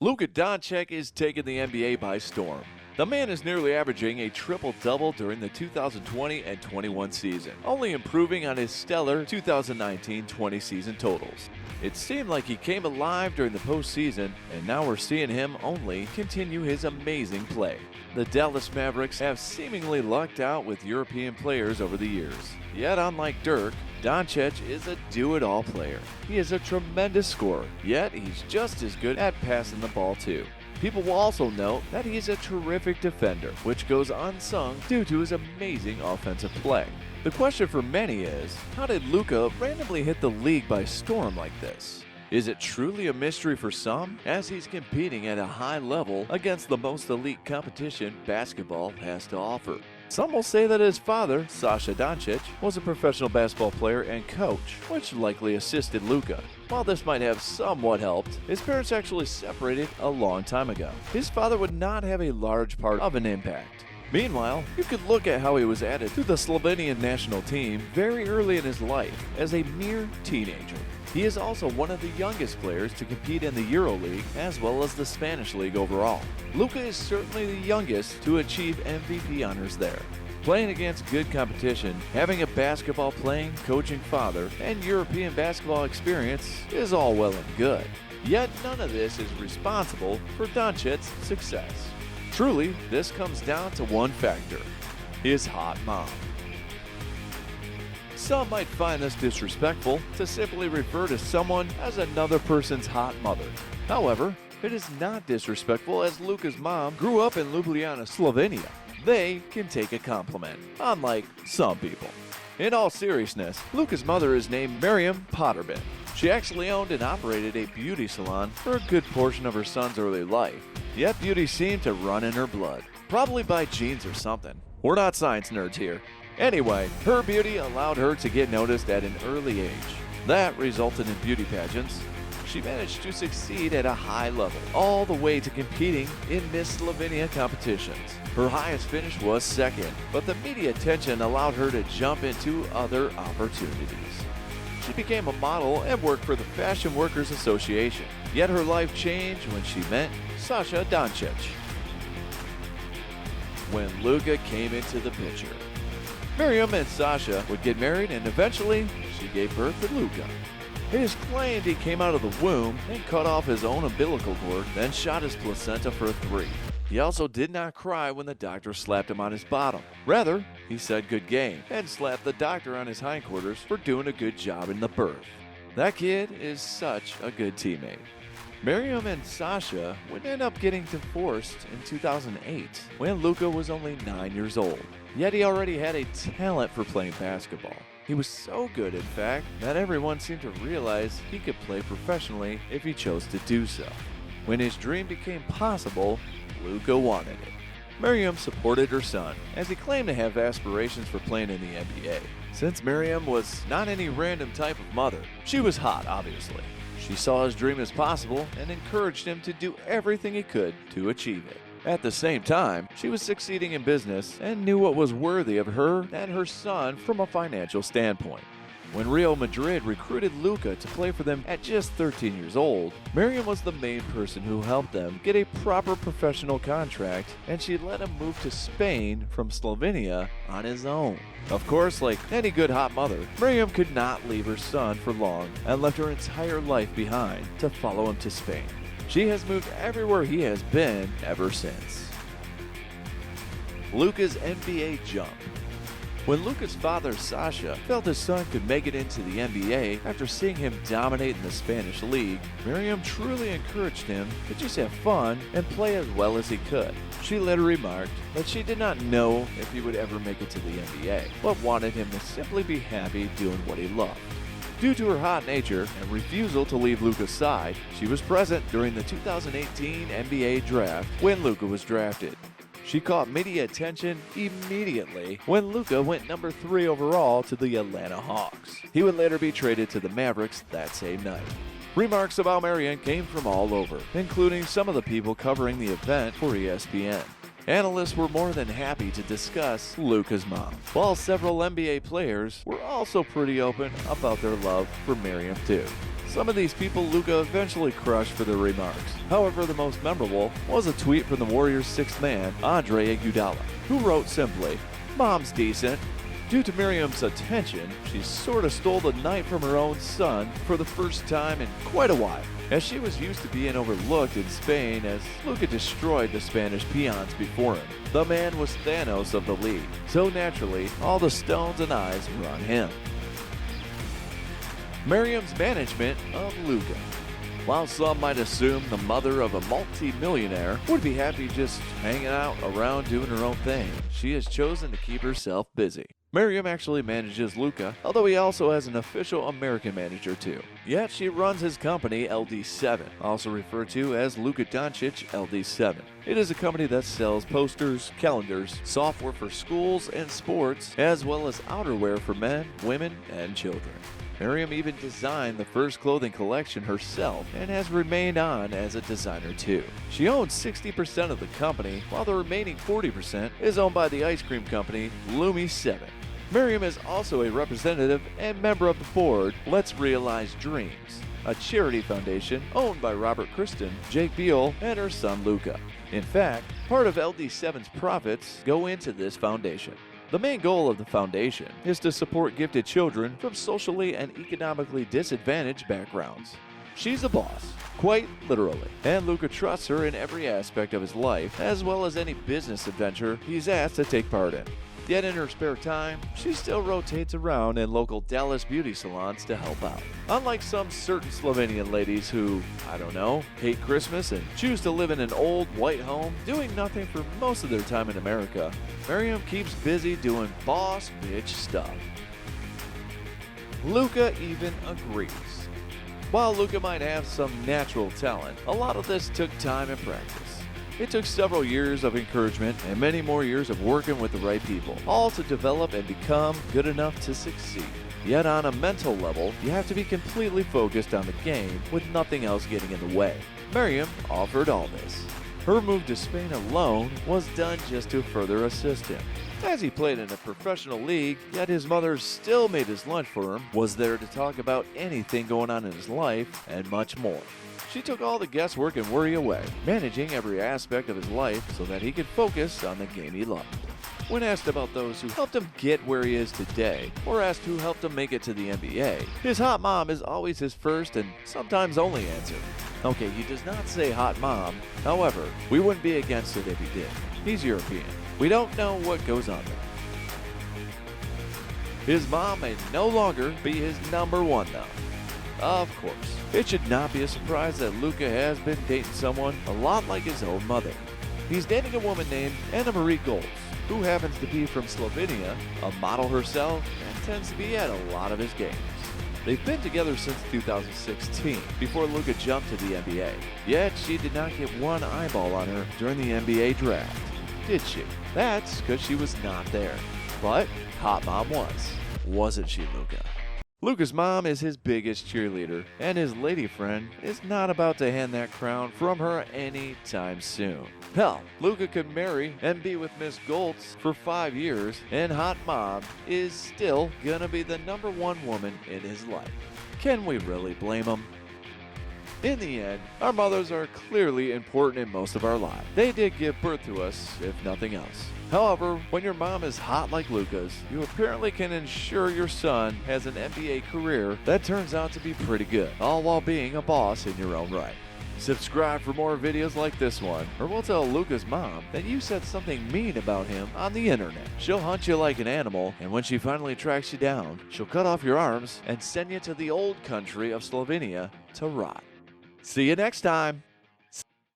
Luka Doncic is taking the NBA by storm. The man is nearly averaging a triple-double during the 2020 and 21 season, only improving on his stellar 2019-20 season totals. It seemed like he came alive during the postseason, and now we're seeing him only continue his amazing play. The Dallas Mavericks have seemingly lucked out with European players over the years. Yet unlike Dirk, Doncic is a do-it-all player. He is a tremendous scorer, yet he's just as good at passing the ball too. People will also note that he's a terrific defender, which goes unsung due to his amazing offensive play. The question for many is, how did Luka randomly hit the league by storm like this? Is it truly a mystery for some, as he's competing at a high level against the most elite competition basketball has to offer? Some will say that his father, Sasha Doncic, was a professional basketball player and coach, which likely assisted Luka. While this might have somewhat helped, his parents actually separated a long time ago. His father would not have a large part of an impact. Meanwhile, you could look at how he was added to the Slovenian national team very early in his life as a mere teenager. He is also one of the youngest players to compete in the EuroLeague as well as the Spanish League overall. Luka is certainly the youngest to achieve MVP honors there. Playing against good competition, having a basketball playing, coaching father, and European basketball experience is all well and good. Yet none of this is responsible for Doncic's success. Truly, this comes down to one factor: his hot mom. Some might find this disrespectful to simply refer to someone as another person's hot mother. However, it is not disrespectful, as Luka's mom grew up in Ljubljana, Slovenia. They can take a compliment, unlike some people. In all seriousness, Luka's mother is named Miriam Potterbin. She actually owned and operated a beauty salon for a good portion of her son's early life. Yet beauty seemed to run in her blood, probably by genes or something. We're not science nerds here. Anyway, her beauty allowed her to get noticed at an early age. That resulted in beauty pageants. She managed to succeed at a high level, all the way to competing in Miss Slovenia competitions. Her highest finish was second, but the media attention allowed her to jump into other opportunities. She became a model and worked for the Fashion Workers Association. Yet her life changed when she met Sasha Doncic. When Luka came into the picture, Miriam and Sasha would get married, and eventually she gave birth to Luka. It is claimed he came out of the womb and cut off his own umbilical cord, then shot his placenta for a 3. He also did not cry when the doctor slapped him on his bottom. Rather, he said good game and slapped the doctor on his hindquarters for doing a good job in the birth. That kid is such a good teammate. Miriam and Sasha would end up getting divorced in 2008 when Luka was only 9 years old. Yet he already had a talent for playing basketball. He was so good, in fact, that everyone seemed to realize he could play professionally if he chose to do so. When his dream became possible, Luka wanted it. Miriam supported her son, as he claimed to have aspirations for playing in the NBA. Since Miriam was not any random type of mother, she was hot, obviously. She saw his dream as possible and encouraged him to do everything he could to achieve it. At the same time, she was succeeding in business and knew what was worthy of her and her son from a financial standpoint. When Real Madrid recruited Luka to play for them at just 13 years old, Miriam was the main person who helped them get a proper professional contract, and she let him move to Spain from Slovenia on his own. Of course, like any good hot mother, Miriam could not leave her son for long and left her entire life behind to follow him to Spain. She has moved everywhere he has been ever since. Luka's NBA jump. When Luka's father, Sasha, felt his son could make it into the NBA after seeing him dominate in the Spanish League, Miriam truly encouraged him to just have fun and play as well as he could. She later remarked that she did not know if he would ever make it to the NBA, but wanted him to simply be happy doing what he loved. Due to her hot nature and refusal to leave Luka's side, she was present during the 2018 NBA draft when Luka was drafted. She caught media attention immediately when Luka went number 3 overall to the Atlanta Hawks. He would later be traded to the Mavericks that same night. Remarks about Miriam came from all over, including some of the people covering the event for ESPN. Analysts were more than happy to discuss Luka's mom, while several NBA players were also pretty open about their love for Miriam too. Some of these people Luka eventually crushed for their remarks. However, the most memorable was a tweet from the Warriors' sixth man, Andre Iguodala, who wrote simply, "Mom's decent." Due to Miriam's attention, she sort of stole the night from her own son for the first time in quite a while, as she was used to being overlooked in Spain as Luka destroyed the Spanish peons before him. The man was Thanos of the league, so naturally, all the stones and eyes were on him. Miriam's management of Luka. While some might assume the mother of a multi-millionaire would be happy just hanging out around doing her own thing, she has chosen to keep herself busy. Miriam actually manages Luka, although he also has an official American manager too. Yet she runs his company LD7, also referred to as Luka Doncic LD7. It is a company that sells posters, calendars, software for schools and sports, as well as outerwear for men, women, and children. Miriam even designed the first clothing collection herself and has remained on as a designer too. She owns 60% of the company, while the remaining 40% is owned by the ice cream company Lumi 7. Miriam is also a representative and member of the board Let's Realize Dreams, a charity foundation owned by Robert Kristen, Jake Beal, and her son Luka. In fact, part of LD7's profits go into this foundation. The main goal of the foundation is to support gifted children from socially and economically disadvantaged backgrounds. She's a boss, quite literally, and Luka trusts her in every aspect of his life, as well as any business adventure he's asked to take part in. Yet in her spare time, she still rotates around in local Dallas beauty salons to help out. Unlike some certain Slovenian ladies who, hate Christmas and choose to live in an old white home, doing nothing for most of their time in America, Miriam keeps busy doing boss bitch stuff. Luka even agrees. While Luka might have some natural talent, a lot of this took time and practice. It took several years of encouragement and many more years of working with the right people, all to develop and become good enough to succeed. Yet on a mental level, you have to be completely focused on the game with nothing else getting in the way. Miriam offered all this. Her move to Spain alone was done just to further assist him. As he played in a professional league, yet his mother still made his lunch for him, was there to talk about anything going on in his life, and much more. She took all the guesswork and worry away, managing every aspect of his life so that he could focus on the game he loved. When asked about those who helped him get where he is today, or asked who helped him make it to the NBA, his hot mom is always his first and sometimes only answer. Okay, he does not say hot mom, however, we wouldn't be against it if he did. He's European. We don't know what goes on there. His mom may no longer be his number one though. Of course, it should not be a surprise that Luka has been dating someone a lot like his own mother. He's dating a woman named Anna Marie Goltz, who happens to be from Slovenia, a model herself, and tends to be at a lot of his games. They've been together since 2016, before Luka jumped to the NBA. Yet she did not get one eyeball on her during the NBA draft, did she? That's because she was not there. But Hot Mom was, wasn't she, Luka? Luka's mom is his biggest cheerleader, and his lady friend is not about to hand that crown from her anytime soon. Hell, Luka could marry and be with Miss Goltz for 5 years, and Hot Mom is still gonna be the number one woman in his life. Can we really blame him? In the end, our mothers are clearly important in most of our lives. They did give birth to us, if nothing else. However, when your mom is hot like Luka's, you apparently can ensure your son has an NBA career that turns out to be pretty good, all while being a boss in your own right. Subscribe for more videos like this one, or we'll tell Luka's mom that you said something mean about him on the internet. She'll hunt you like an animal, and when she finally tracks you down, she'll cut off your arms and send you to the old country of Slovenia to rot. See you next time.